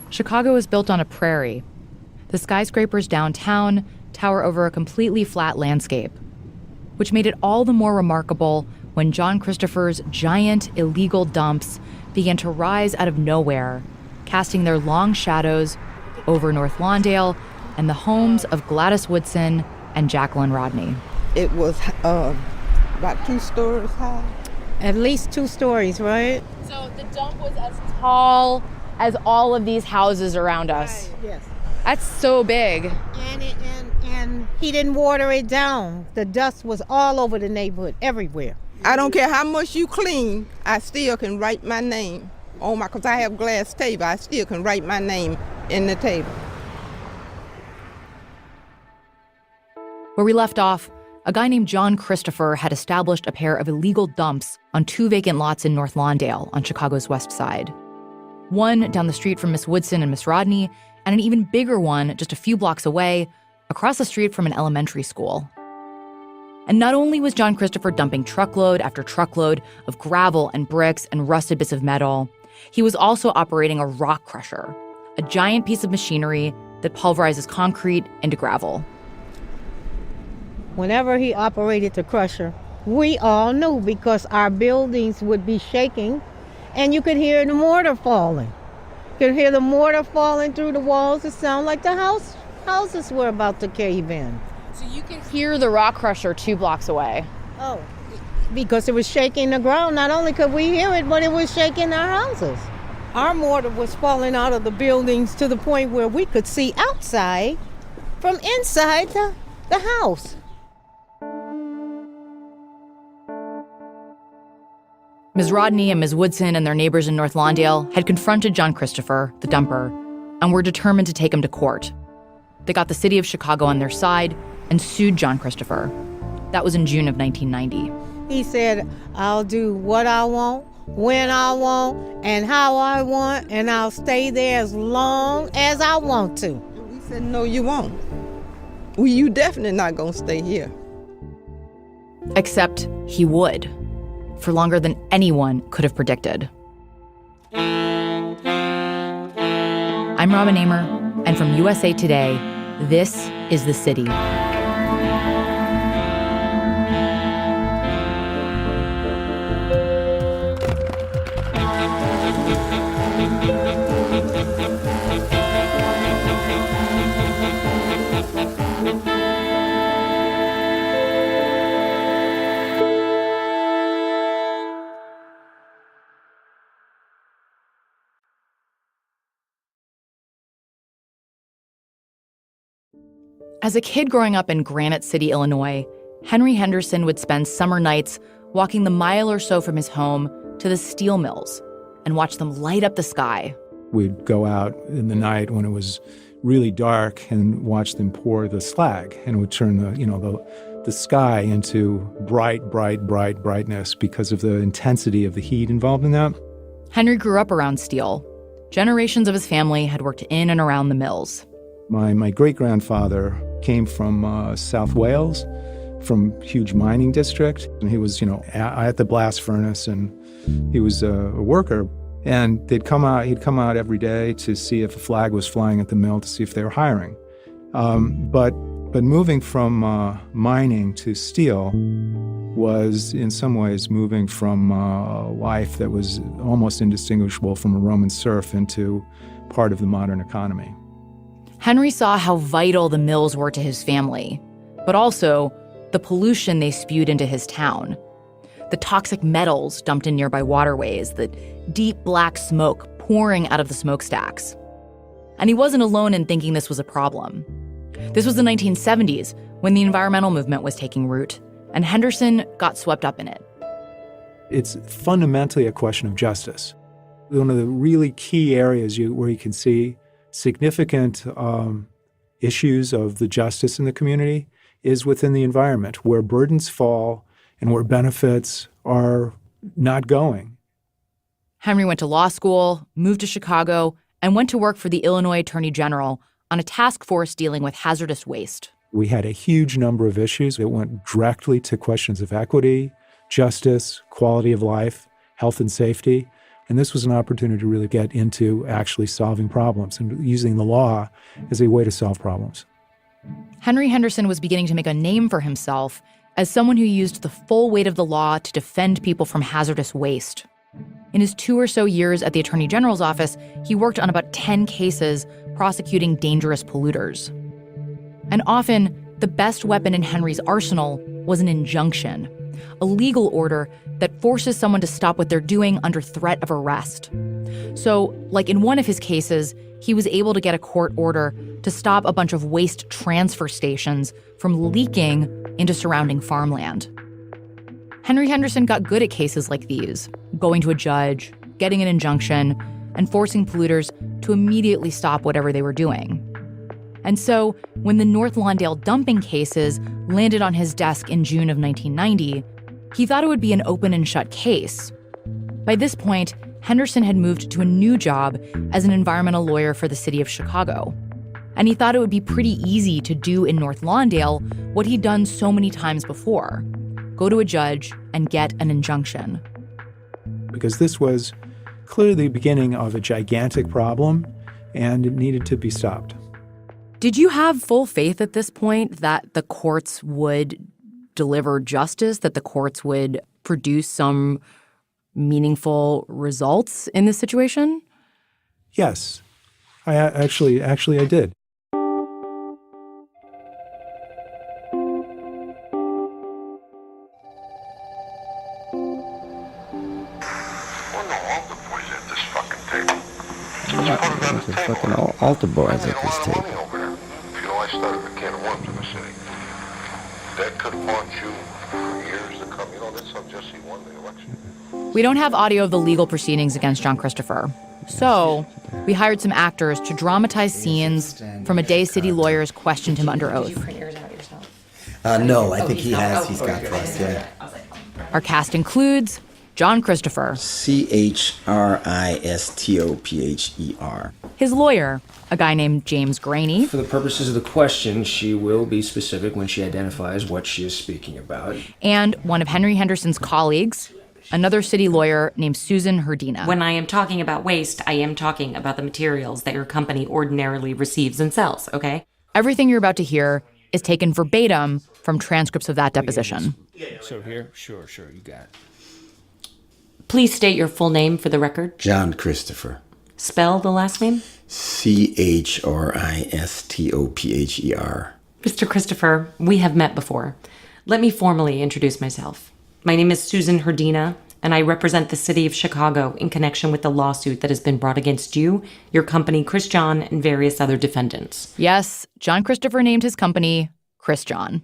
Chicago is built on a prairie. The skyscrapers downtown tower over a completely flat landscape, which made it all the more remarkable when John Christopher's giant illegal dumps began to rise out of nowhere, casting their long shadows over North Lawndale and the homes of Gladys Woodson and Jacqueline Rodney. It was about 2 stories high. At least 2 stories, right? So the dump was as tall as all of these houses around us. Right, yes. That's so big. And he didn't water it down. The dust was all over the neighborhood, everywhere. I don't care how much you clean, I still can write my name on because I have glass table. I still can write my name in the table. Where we left off, a guy named John Christopher had established a pair of illegal dumps on 2 vacant lots in North Lawndale on Chicago's west side. One down the street from Miss Woodson and Miss Rodney, and an even bigger one just a few blocks away, across the street from an elementary school. And not only was John Christopher dumping truckload after truckload of gravel and bricks and rusted bits of metal, he was also operating a rock crusher, a giant piece of machinery that pulverizes concrete into gravel. Whenever he operated the crusher, we all knew because our buildings would be shaking and you could hear the mortar falling. You could hear the mortar falling through the walls. It sounded like the houses were about to cave in. So you can hear the rock crusher 2 blocks away. Oh, because it was shaking the ground. Not only could we hear it, but it was shaking our houses. Our mortar was falling out of the buildings to the point where we could see outside from inside the house. Ms. Rodney and Ms. Woodson and their neighbors in North Lawndale had confronted John Christopher, the dumper, and were determined to take him to court. They got the city of Chicago on their side and sued John Christopher. That was in June of 1990. He said, I'll do what I want, when I want, and how I want, and I'll stay there as long as I want to. We said, no, you won't. Well, you definitely not going to stay here. Except he would, for longer than anyone could have predicted. I'm Robin Amer, and from USA Today, this is The City. As a kid growing up in Granite City, Illinois, Henry Henderson would spend summer nights walking the mile or so from his home to the steel mills and watch them light up the sky. We'd go out in the night when it was really dark and watch them pour the slag, and it would turn the sky into brightness because of the intensity of the heat involved in that. Henry grew up around steel. Generations of his family had worked in and around the mills. My great-grandfather came from South Wales, from huge mining district, and he was, at the blast furnace, and he was a worker. And he'd come out every day to see if a flag was flying at the mill, to see if they were hiring. But moving from mining to steel was in some ways moving from a life that was almost indistinguishable from a Roman serf into part of the modern economy. Henry saw how vital the mills were to his family, but also the pollution they spewed into his town. The toxic metals dumped in nearby waterways, the deep black smoke pouring out of the smokestacks. And he wasn't alone in thinking this was a problem. This was the 1970s, when the environmental movement was taking root, and Henderson got swept up in it. It's fundamentally a question of justice. One of the really key areas where you can see significant issues of the justice in the community is within the environment, where burdens fall and where benefits are not going. Henry went to law school, moved to Chicago, and went to work for the Illinois Attorney General on a task force dealing with hazardous waste. We had a huge number of issues that went directly to questions of equity, justice, quality of life, health and safety, And this was an opportunity to really get into actually solving problems and using the law as a way to solve problems. Henry Henderson was beginning to make a name for himself as someone who used the full weight of the law to defend people from hazardous waste. In his 2 or so years at the Attorney General's office, he worked on about 10 cases prosecuting dangerous polluters. And often, the best weapon in Henry's arsenal was an injunction, a legal order that forces someone to stop what they're doing under threat of arrest. So, like in one of his cases, he was able to get a court order to stop a bunch of waste transfer stations from leaking into surrounding farmland. Henry Henderson got good at cases like these, going to a judge, getting an injunction, and forcing polluters to immediately stop whatever they were doing. And so, when the North Lawndale dumping cases landed on his desk in June of 1990, he thought it would be an open and shut case. By this point, Henderson had moved to a new job as an environmental lawyer for the city of Chicago. And he thought it would be pretty easy to do in North Lawndale what he'd done so many times before: go to a judge and get an injunction. Because this was clearly the beginning of a gigantic problem, and it needed to be stopped. Did you have full faith at this point that the courts would deliver justice, that the courts would produce some meaningful results in this situation? Yes, I actually I did. There's a fucking altar boys at this table. I started a can of worms in the city. That could haunt you for years to come. That's how Jesse won the election. We don't have audio of the legal proceedings against John Christopher. So we hired some actors to dramatize scenes from a day city lawyers questioned him under oath. No, I think he has. He's got trust, yeah. Our cast includes John Christopher, CHRISTOPHER. his lawyer, a guy named James Graney, For the purposes of the question, she will be specific when she identifies what she is speaking about. and one of Henry Henderson's colleagues, another city lawyer named Susan Herdina. When I am talking about waste, I am talking about the materials that your company ordinarily receives and sells, okay? Everything you're about to hear is taken verbatim from transcripts of that deposition. So here? Sure, you got it. Please state your full name for the record. John Christopher. Spell the last name. CHRISTOPHER. Mr. Christopher, we have met before. Let me formally introduce myself. My name is Susan Herdina, and I represent the city of Chicago in connection with the lawsuit that has been brought against you, your company, Chris John, and various other defendants. Yes, John Christopher named his company Chris John.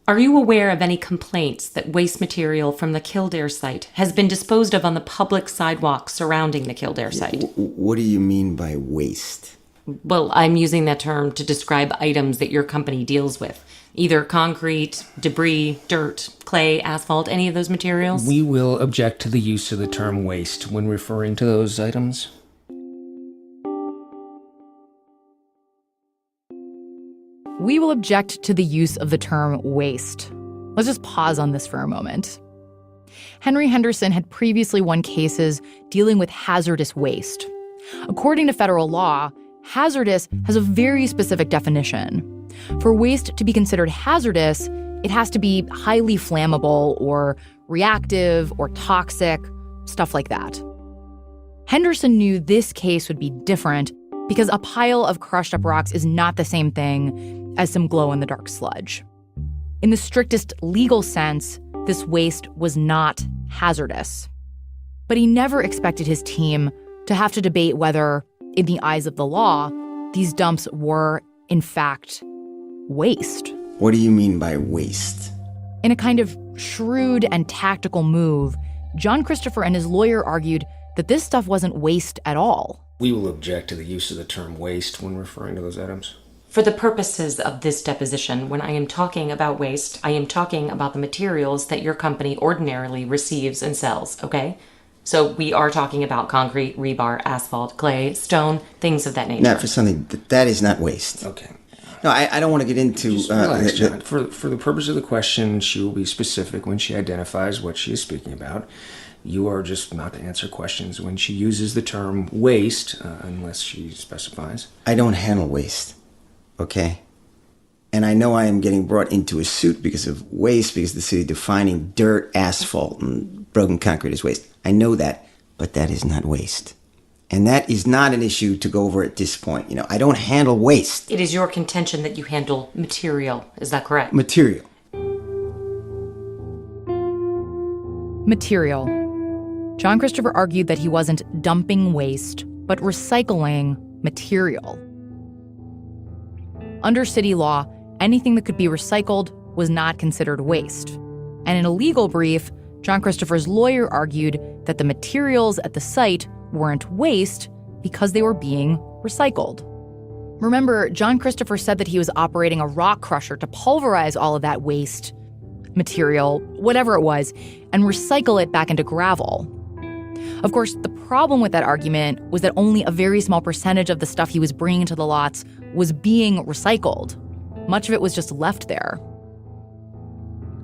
Are you aware of any complaints that waste material from the Kildare site has been disposed of on the public sidewalk surrounding the Kildare site? What do you mean by waste? Well, I'm using that term to describe items that your company deals with. Either concrete, debris, dirt, clay, asphalt, any of those materials? We will object to the use of the term waste when referring to those items. We will object to the use of the term waste. Let's just pause on this for a moment. Henry Henderson had previously won cases dealing with hazardous waste. According to federal law, hazardous has a very specific definition. For waste to be considered hazardous, it has to be highly flammable or reactive or toxic, stuff like that. Henderson knew this case would be different because a pile of crushed up rocks is not the same thing as some glow-in-the-dark sludge. In the strictest legal sense, this waste was not hazardous. But he never expected his team to have to debate whether, in the eyes of the law, these dumps were, in fact, waste. What do you mean by waste? In a kind of shrewd and tactical move, John Christopher and his lawyer argued that this stuff wasn't waste at all. We will object to the use of the term waste when referring to those items. For the purposes of this deposition, when I am talking about waste, I am talking about the materials that your company ordinarily receives and sells, okay? So we are talking about concrete, rebar, asphalt, clay, stone, things of that nature. Not for something that is not waste. Okay. No, I don't want to get into... Just relax, John. For the purpose of the question, she will be specific when she identifies what she is speaking about. You are just not to answer questions when she uses the term waste, unless she specifies. I don't handle waste, okay? And I know I am getting brought into a suit because of waste, because the city defining dirt, asphalt, and broken concrete as waste. I know that, but that is not waste. And that is not an issue to go over at this point. You know, I don't handle waste. It is your contention that you handle material. Is that correct? Material. Material. John Christopher argued that he wasn't dumping waste, but recycling material. Under city law, anything that could be recycled was not considered waste. And in a legal brief, John Christopher's lawyer argued that the materials at the site weren't waste because they were being recycled. Remember, John Christopher said that he was operating a rock crusher to pulverize all of that waste material, whatever it was, and recycle it back into gravel. Of course, the problem with that argument was that only a very small percentage of the stuff he was bringing to the lots was being recycled. Much of it was just left there.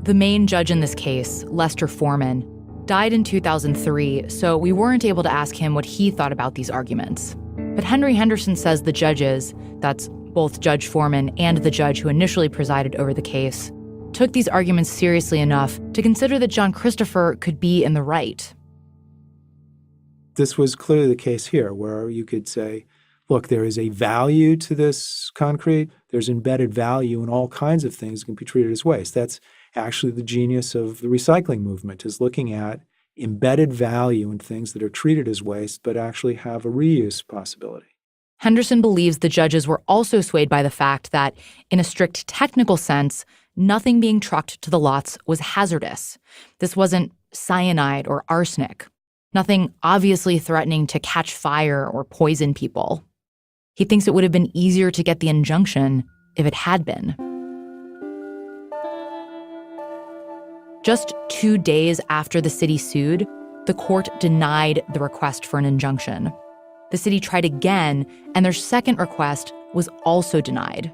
The main judge in this case, Lester Foreman, died in 2003, so we weren't able to ask him what he thought about these arguments. But Henry Henderson says the judges, that's both Judge Foreman and the judge who initially presided over the case, took these arguments seriously enough to consider that John Christopher could be in the right. This was clearly the case here, where you could say, look, there is a value to this concrete. There's embedded value in all kinds of things that can be treated as waste. That's actually the genius of the recycling movement, is looking at embedded value in things that are treated as waste but actually have a reuse possibility. Henderson believes the judges were also swayed by the fact that, in a strict technical sense, nothing being trucked to the lots was hazardous. This wasn't cyanide or arsenic. Nothing obviously threatening to catch fire or poison people. He thinks it would have been easier to get the injunction if it had been. Just 2 days after the city sued, the court denied the request for an injunction. The city tried again, and their second request was also denied.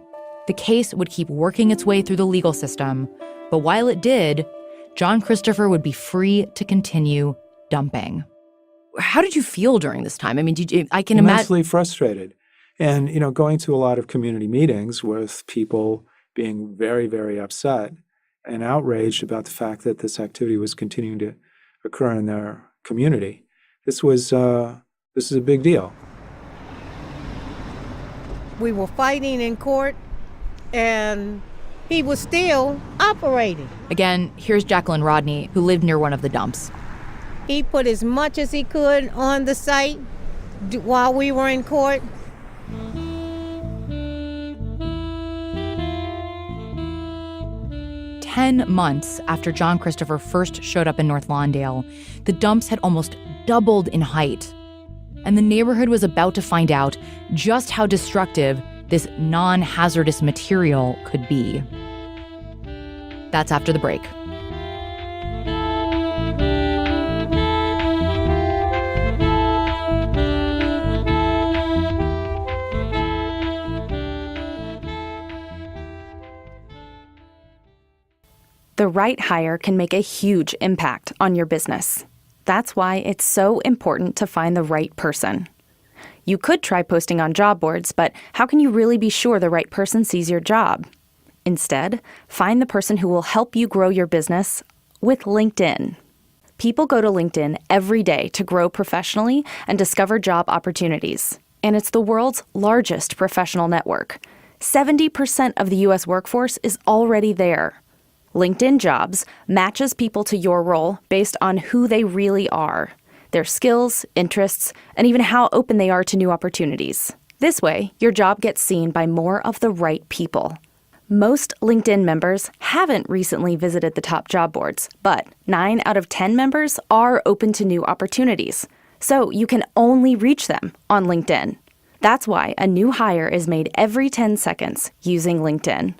The case would keep working its way through the legal system, but while it did, John Christopher would be free to continue dumping. How did you feel during this time? I mean, I can imagine. Immensely frustrated. And, going to a lot of community meetings with people being very, very upset and outraged about the fact that this activity was continuing to occur in their community. This is a big deal. We were fighting in court, and he was still operating. Again, here's Jacqueline Rodney, who lived near one of the dumps. He put as much as he could on the site while we were in court. "10 months after John Christopher first showed up in North Lawndale, the dumps had almost doubled in height. And the neighborhood was about to find out just how destructive this non-hazardous material could be. That's after the break. The right hire can make a huge impact on your business. That's why it's so important to find the right person. You could try posting on job boards, but how can you really be sure the right person sees your job? Instead, find the person who will help you grow your business with LinkedIn. People go to LinkedIn every day to grow professionally and discover job opportunities. And it's the world's largest professional network. 70% of the U.S. workforce is already there. LinkedIn Jobs matches people to your role based on who they really are, their skills, interests, and even how open they are to new opportunities. This way, your job gets seen by more of the right people. Most LinkedIn members haven't recently visited the top job boards, but 9 out of 10 members are open to new opportunities. So you can only reach them on LinkedIn. That's why a new hire is made every 10 seconds using LinkedIn.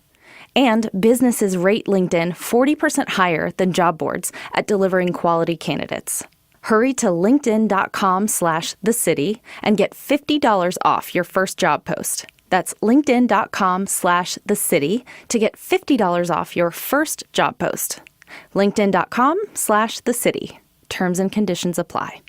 And businesses rate LinkedIn 40% higher than job boards at delivering quality candidates. Hurry to linkedin.com/thecity and get $50 off your first job post. That's linkedin.com/thecity to get $50 off your first job post. linkedin.com/thecity. Terms and conditions apply.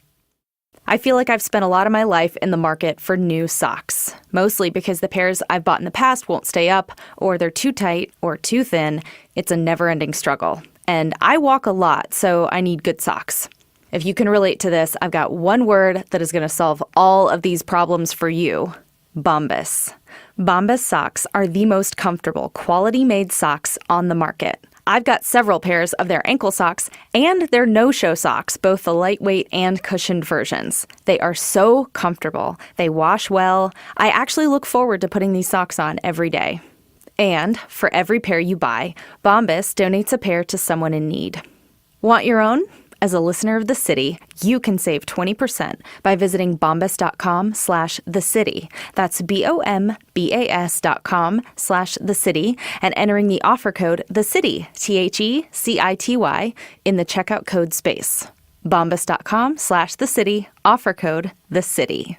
I feel like I've spent a lot of my life in the market for new socks, mostly because the pairs I've bought in the past won't stay up, or they're too tight or too thin. It's a never-ending struggle. And I walk a lot, so I need good socks. If you can relate to this, I've got one word that is going to solve all of these problems for you: Bombas. Bombas socks are the most comfortable, quality-made socks on the market. I've got several pairs of their ankle socks and their no-show socks, both the lightweight and cushioned versions. They are so comfortable. They wash well. I actually look forward to putting these socks on every day. And for every pair you buy, Bombas donates a pair to someone in need. Want your own? As a listener of The City, you can save 20% by visiting bombas.com/thecity. That's BOMBAS.com/thecity and entering the offer code THECITY, THECITY, in the checkout code space. Bombas.com/thecity, offer code THECITY.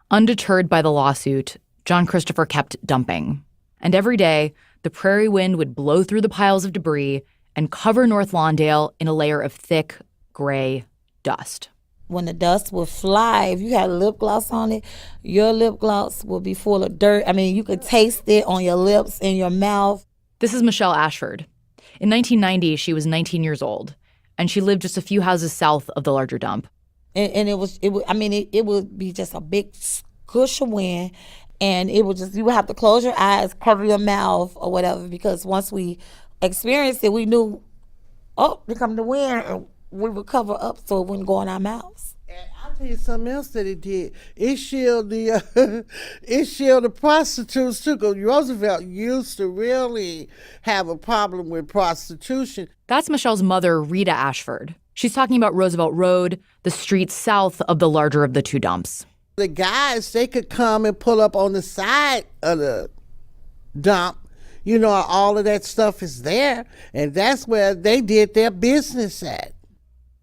Undeterred by the lawsuit, John Christopher kept dumping. And every day, the prairie wind would blow through the piles of debris and cover North Lawndale in a layer of thick, gray dust. When the dust would fly, if you had lip gloss on it, your lip gloss would be full of dirt. I mean, you could taste it on your lips and your mouth. This is Michelle Ashford. In 1990, she was 19 years old, and she lived just a few houses south of the larger dump. And it would be just a big gush of wind, and you would have to close your eyes, cover your mouth or whatever, because once we experienced it, we knew, oh, here come the wind, and we would cover up so it wouldn't go in our mouths. And I'll tell you something else that it did. It shielded the prostitutes too, because Roosevelt used to really have a problem with prostitution. That's Michelle's mother, Rita Ashford. She's talking about Roosevelt Road, the street south of the larger of the two dumps. The guys, they could come and pull up on the side of the dump. You know, all of that stuff is there, and that's where they did their business at.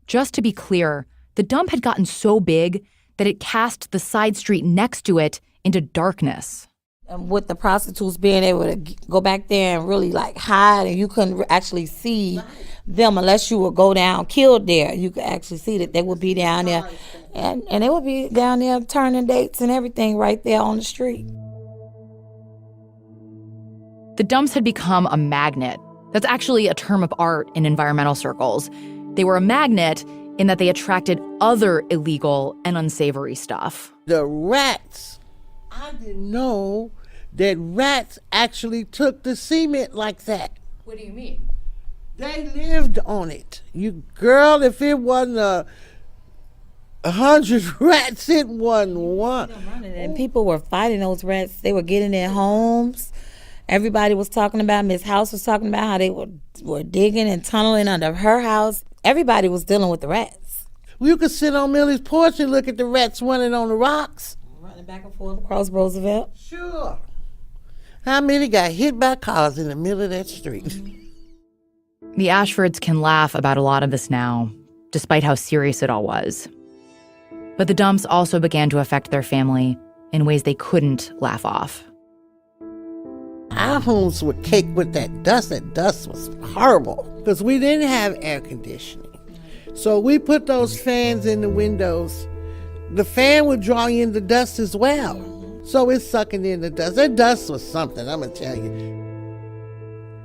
Just to be clear, the dump had gotten so big that it cast the side street next to it into darkness. And with the prostitutes being able to go back there and really hide, and you couldn't actually see them unless you would go down killed there. You could actually see that they would be down there, and they would be down there turning dates and everything right there on the street. The dumps had become a magnet. That's actually a term of art in environmental circles. They were a magnet in that they attracted other illegal and unsavory stuff. The rats, I didn't know that rats actually took the cement like that. What do you mean? They lived on it. Girl, if it wasn't 100 rats, it wasn't one. And people were fighting those rats. They were getting in homes. Everybody was talking about, Miss House was talking about how they were digging and tunneling under her house. Everybody was dealing with the rats. You could sit on Millie's porch and look at the rats running on the rocks. Running back and forth across Roosevelt. Sure. How many got hit by cars in the middle of that street? The Ashfords can laugh about a lot of this now, despite how serious it all was. But the dumps also began to affect their family in ways they couldn't laugh off. Our homes were caked with that dust. That dust was horrible because we didn't have air conditioning. So we put those fans in the windows. The fan would draw in the dust as well. So it's sucking in the dust. That dust was something, I'm going to tell you.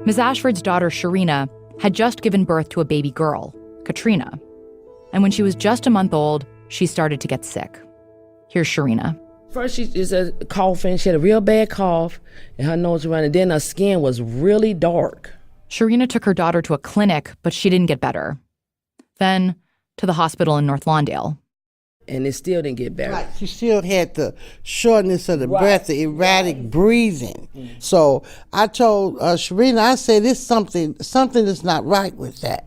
Ms. Ashford's daughter, Sharina, had just given birth to a baby girl, Katrina. And when she was just a month old, she started to get sick. Here's Sharina. First, she just had coughing. She had a real bad cough, and her nose was running. Then her skin was really dark. Sharina took her daughter to a clinic, but she didn't get better. Then to the hospital in North Lawndale. And it still didn't get better. Right. She still had the shortness of the breath, the erratic breathing. Mm-hmm. So I told Sharina, I said, there's something that's not right with that.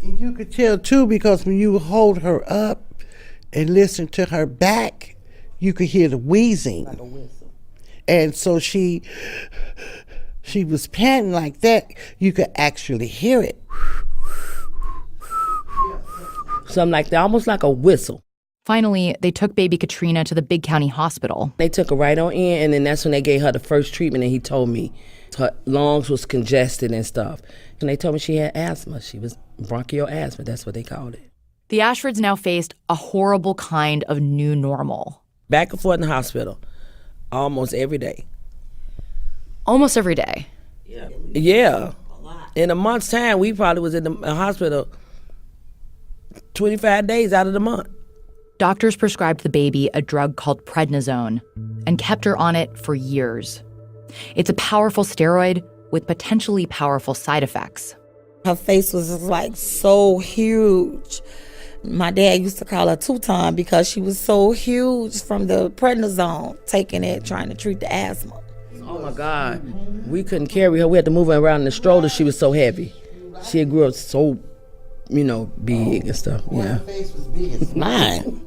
And you could tell, too, because when you hold her up and listen to her back, you could hear the wheezing. Like a whistle. And so she was panting like that. You could actually hear it. Something like that, almost like a whistle. Finally, they took baby Katrina to the big county hospital. They took her right on in, and then that's when they gave her the first treatment, and he told me her lungs was congested and stuff. And they told me she had asthma. She was bronchial asthma, that's what they called it. The Ashfords now faced a horrible kind of new normal. Back and forth in the hospital almost every day. Almost every day. Yeah. In a month's time, we probably was in the hospital 25 days out of the month. Doctors prescribed the baby a drug called prednisone and kept her on it for years. It's a powerful steroid with potentially powerful side effects. Her face was just like so huge. My dad used to call her two-time because she was so huge from the prednisone, taking it, trying to treat the asthma. Oh my God. We couldn't carry her. We had to move her around in the stroller. She was so heavy. She had grew up so, big and stuff. Yeah. Her face was big as mine.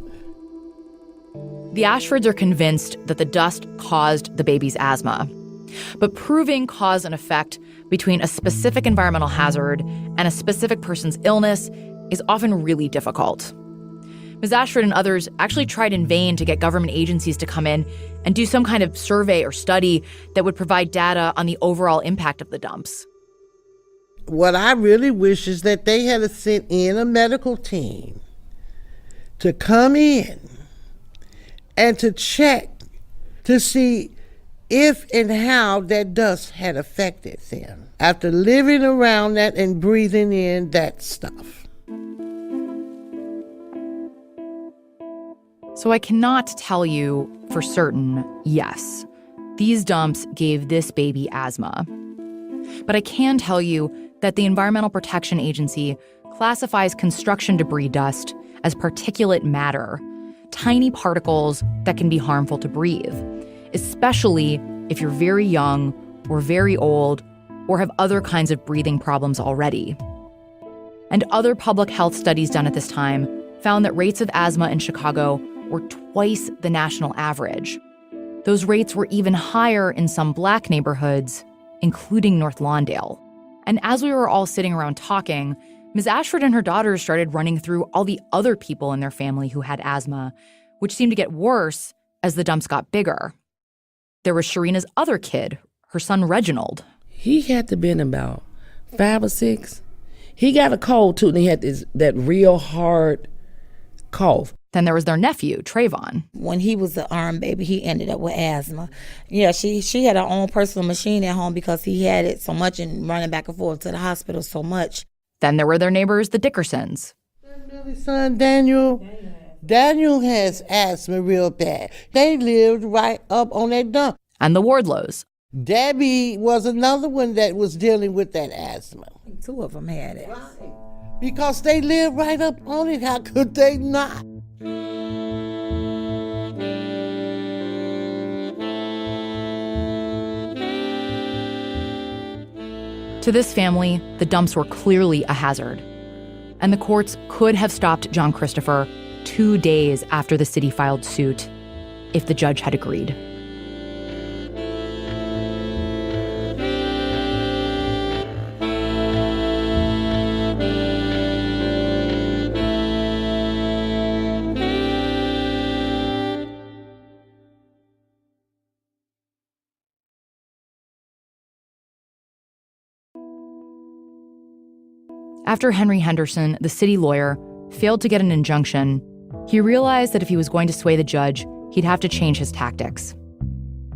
The Ashfords are convinced that the dust caused the baby's asthma. But proving cause and effect between a specific environmental hazard and a specific person's illness is often really difficult. Ms. Ashford and others actually tried in vain to get government agencies to come in and do some kind of survey or study that would provide data on the overall impact of the dumps. What I really wish is that they had sent in a medical team to come in and to check to see if and how that dust had affected them after living around that and breathing in that stuff. So I cannot tell you for certain, yes, these dumps gave this baby asthma. But I can tell you that the Environmental Protection Agency classifies construction debris dust as particulate matter, tiny particles that can be harmful to breathe, especially if you're very young or very old or have other kinds of breathing problems already. And other public health studies done at this time found that rates of asthma in Chicago were twice the national average. Those rates were even higher in some Black neighborhoods, including North Lawndale. And as we were all sitting around talking, Ms. Ashford and her daughters started running through all the other people in their family who had asthma, which seemed to get worse as the dumps got bigger. There was Sharina's other kid, her son Reginald. He had to been about 5 or 6. He got a cold too, and he had that real hard cough. Then there was their nephew, Trayvon. When he was an arm baby, he ended up with asthma. Yeah, she had her own personal machine at home because he had it so much and running back and forth to the hospital so much. Then there were their neighbors, the Dickersons. Billy's son, Daniel has asthma real bad. They lived right up on that dump. And the Wardlows. Debbie was another one that was dealing with that asthma. 2 of them had it. Right. Because they lived right up on it. How could they not? To this family, the dumps were clearly a hazard. And the courts could have stopped John Christopher 2 days after the city filed suit if the judge had agreed. After Henry Henderson, the city lawyer, failed to get an injunction, he realized that if he was going to sway the judge, he'd have to change his tactics.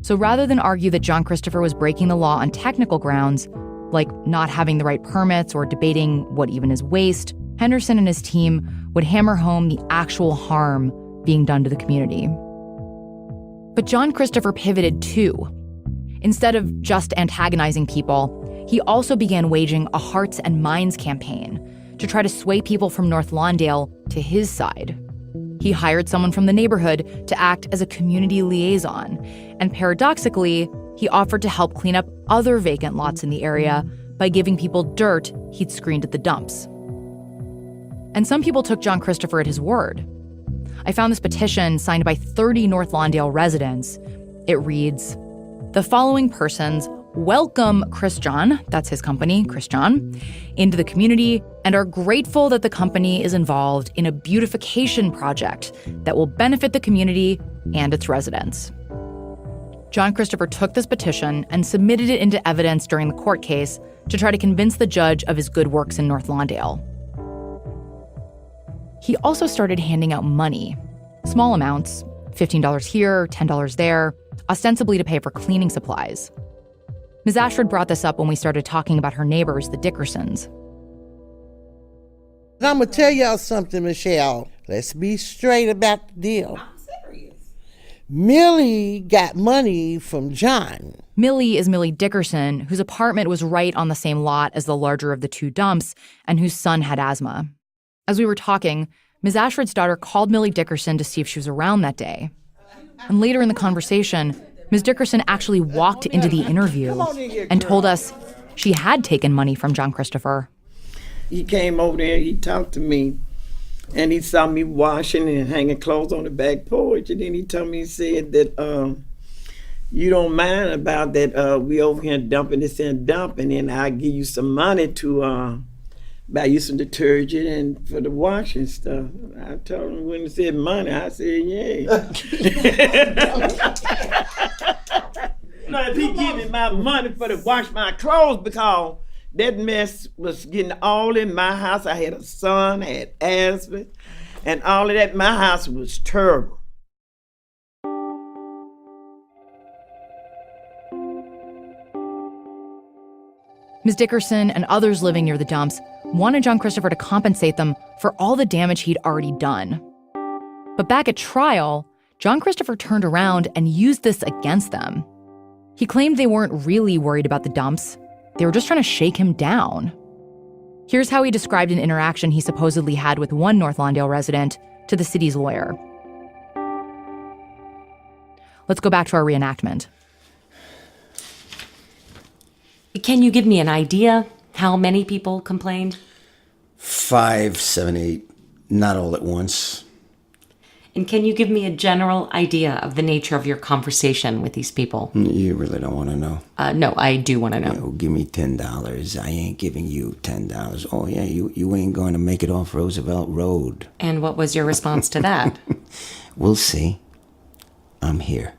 So rather than argue that John Christopher was breaking the law on technical grounds, like not having the right permits or debating what even is waste, Henderson and his team would hammer home the actual harm being done to the community. But John Christopher pivoted too. Instead of just antagonizing people, he also began waging a hearts and minds campaign to try to sway people from North Lawndale to his side. He hired someone from the neighborhood to act as a community liaison, and paradoxically, he offered to help clean up other vacant lots in the area by giving people dirt he'd screened at the dumps. And some people took John Christopher at his word. I found this petition signed by 30 North Lawndale residents. It reads, "The following persons welcome Chris John," that's his company, Chris John, into the community and are grateful that the company is involved in a beautification project that will benefit the community and its residents. John Christopher took this petition and submitted it into evidence during the court case to try to convince the judge of his good works in North Lawndale. He also started handing out money, small amounts, $15 here, $10 there, ostensibly to pay for cleaning supplies. Ms. Ashford brought this up when we started talking about her neighbors, the Dickersons. I'm going to tell y'all something, Michelle. Let's be straight about the deal. I'm serious. Millie got money from John. Millie is Millie Dickerson, whose apartment was right on the same lot as the larger of the two dumps and whose son had asthma. As we were talking, Ms. Ashford's daughter called Millie Dickerson to see if she was around that day. And later in the conversation, Ms. Dickerson actually walked into the interview and told us she had taken money from John Christopher. He came over there, he talked to me, and he saw me washing and hanging clothes on the back porch, and then he told me, he said that you don't mind about that, we over here dumping this and dumping, and I'll give you some money to buy you some detergent and for the washing stuff. I told him when he said money, I said, yeah. Now, if he give me my money for to wash my clothes, because that mess was getting all in my house. I had a son, I had asthma, and all of that. My house was terrible. Ms. Dickerson and others living near the dumps wanted John Christopher to compensate them for all the damage he'd already done. But back at trial, John Christopher turned around and used this against them. He claimed they weren't really worried about the dumps. They were just trying to shake him down. Here's how he described an interaction he supposedly had with one North Lawndale resident to the city's lawyer. Let's go back to our reenactment. Can you give me an idea how many people complained? 5, 7, 8, not all at once. And can you give me a general idea of the nature of your conversation with these people? You really don't want to know? No, I do want to know. Yeah, well, give me $10. I ain't giving you $10. Oh, yeah, you ain't going to make it off Roosevelt Road. And what was your response to that? We'll see. I'm here.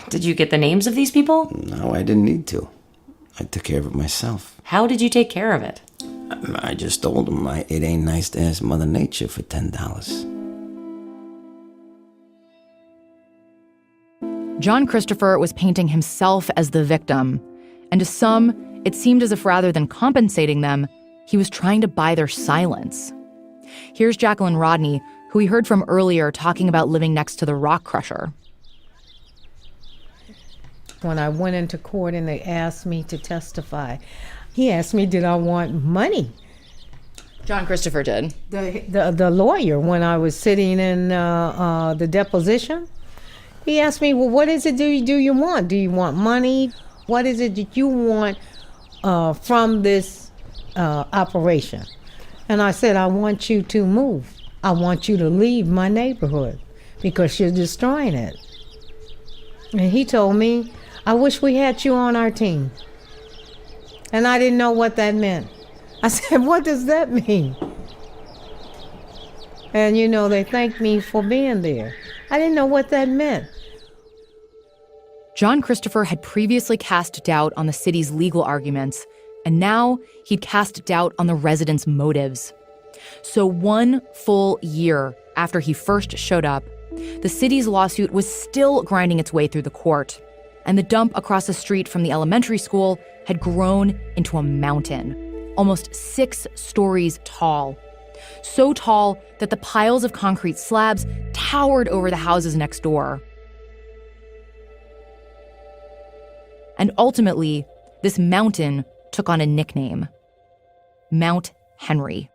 Did you get the names of these people? No, I didn't need to. I took care of it myself. How did you take care of it? I just told them it ain't nice to ask Mother Nature for $10. John Christopher was painting himself as the victim, and to some, it seemed as if rather than compensating them, he was trying to buy their silence. Here's Jacqueline Rodney, who we heard from earlier talking about living next to the rock crusher. When I went into court and they asked me to testify, he asked me, did I want money? John Christopher did. The lawyer, when I was sitting in the deposition, he asked me, well, what is it do you want? Do you want money? What is it that you want from this operation? And I said, I want you to move. I want you to leave my neighborhood because you're destroying it. And he told me, I wish we had you on our team. And I didn't know what that meant. I said, what does that mean? And, they thanked me for being there. I didn't know what that meant. John Christopher had previously cast doubt on the city's legal arguments, and now he'd cast doubt on the residents' motives. So 1 full year after he first showed up, the city's lawsuit was still grinding its way through the court, and the dump across the street from the elementary school had grown into a mountain, almost 6 stories tall. So tall that the piles of concrete slabs towered over the houses next door. And ultimately, this mountain took on a nickname, Mount Henry.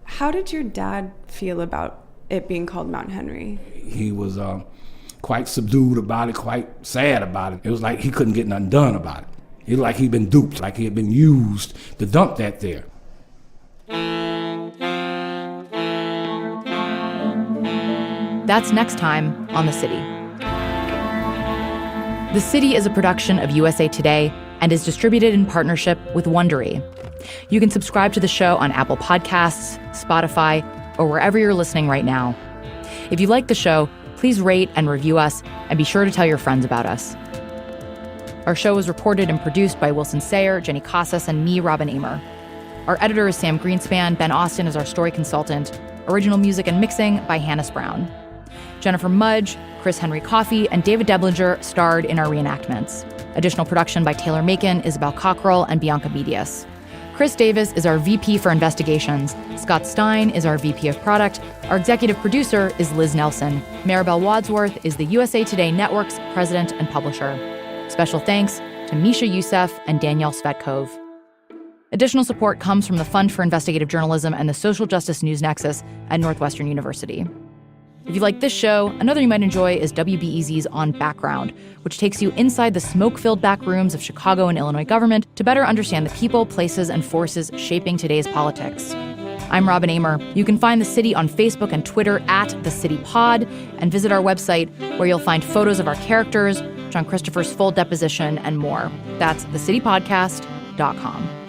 How did your dad feel about it being called Mount Henry? He was quite subdued about it, quite sad about it. It was like he couldn't get nothing done about it. It was like he'd been duped, like he had been used to dump that there. That's next time on The City. The City is a production of USA Today and is distributed in partnership with Wondery. You can subscribe to the show on Apple Podcasts, Spotify, or wherever you're listening right now. If you like the show, please rate and review us, and be sure to tell your friends about us. Our show is reported and produced by Wilson Sayer, Jenny Casas, and me, Robin Amer. Our editor is Sam Greenspan. Ben Austin is our story consultant. Original music and mixing by Hannes Brown. Jennifer Mudge, Chris Henry Coffey, and David Deblinger starred in our reenactments. Additional production by Taylor Macon, Isabel Cockrell, and Bianca Medius. Chris Davis is our VP for Investigations. Scott Stein is our VP of Product. Our executive producer is Liz Nelson. Maribel Wadsworth is the USA Today Network's president and publisher. Special thanks to Misha Youssef and Danielle Svetkov. Additional support comes from the Fund for Investigative Journalism and the Social Justice News Nexus at Northwestern University. If you like this show, another you might enjoy is WBEZ's On Background, which takes you inside the smoke-filled back rooms of Chicago and Illinois government to better understand the people, places, and forces shaping today's politics. I'm Robin Amer. You can find The City on Facebook and Twitter at The City Pod, and visit our website where you'll find photos of our characters, John Christopher's full deposition, and more. That's thecitypodcast.com.